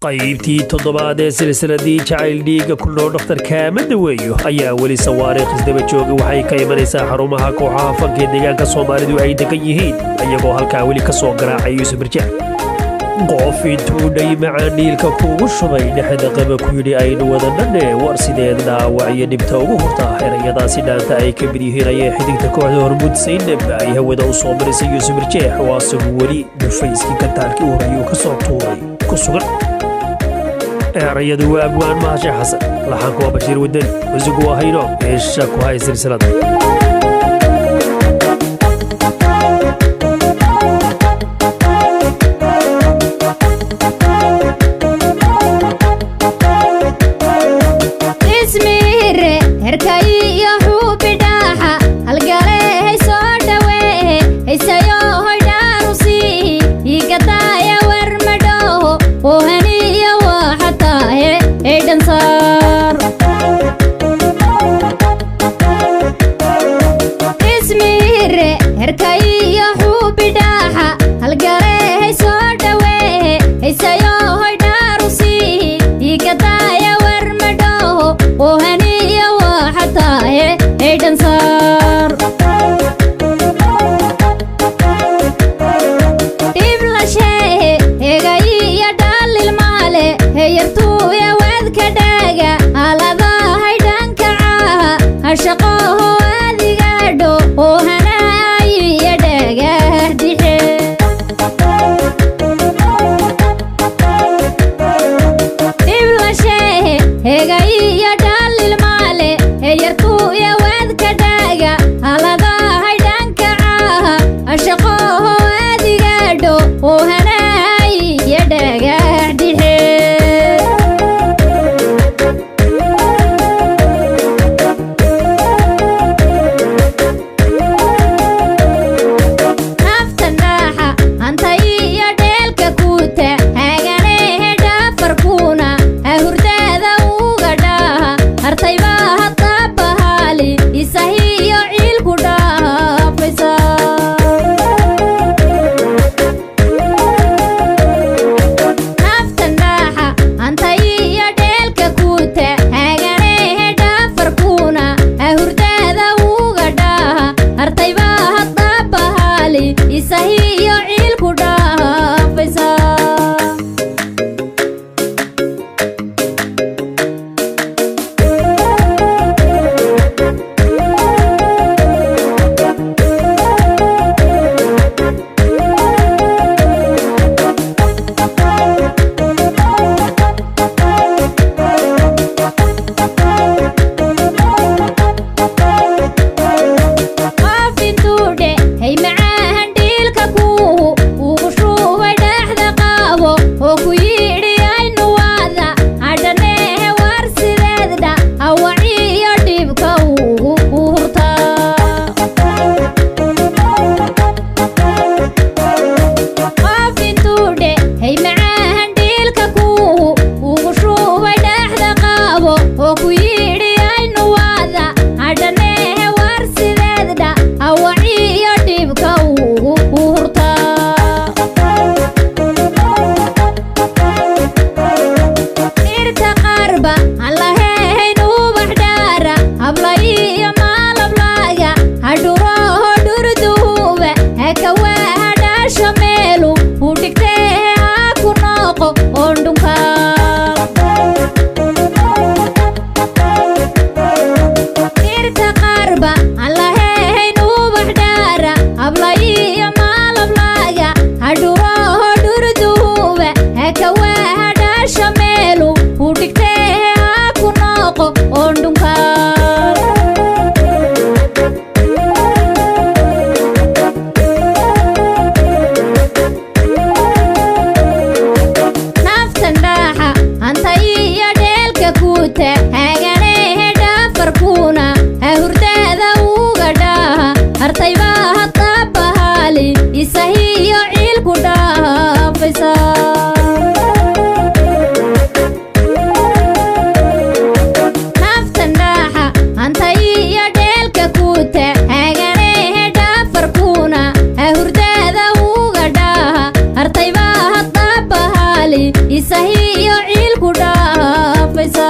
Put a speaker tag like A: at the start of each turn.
A: qaybtii toddobaad ee silsiladii jacayl dhiiga ku nool dhakhtarka Madaweeyo ayaa weli sawaariikh isdaba jooga waxay ka imanaysaa xarumaha kooxaha fanka ee deegaanka Soomaalidu ay degan yihiin ayagoo halkaa weli ka soo garaacay Yuusuf Birjaac qof intuu dhay macaaniilka kuugu shubay dhexda qaba ku yidhi aynu wadanane war sideed dhaawac iyo dhibta ugu hurtaa erayadaasi dhaanta ay ka mid yihiin ayay xidigta kooxda Hormuud Saynab ay hawada u soo marisay Yuusuf Birjaac waa isagu weli dhufayskii kantaalkii uu horayuu ka soo tuuray ku sugan erayadu waa abwaan mahashe xasan laxanku waa Bashiir Wadani musigu waa hayno meesha ku hay silsilada
B: Naftan ciilku dhaafaysa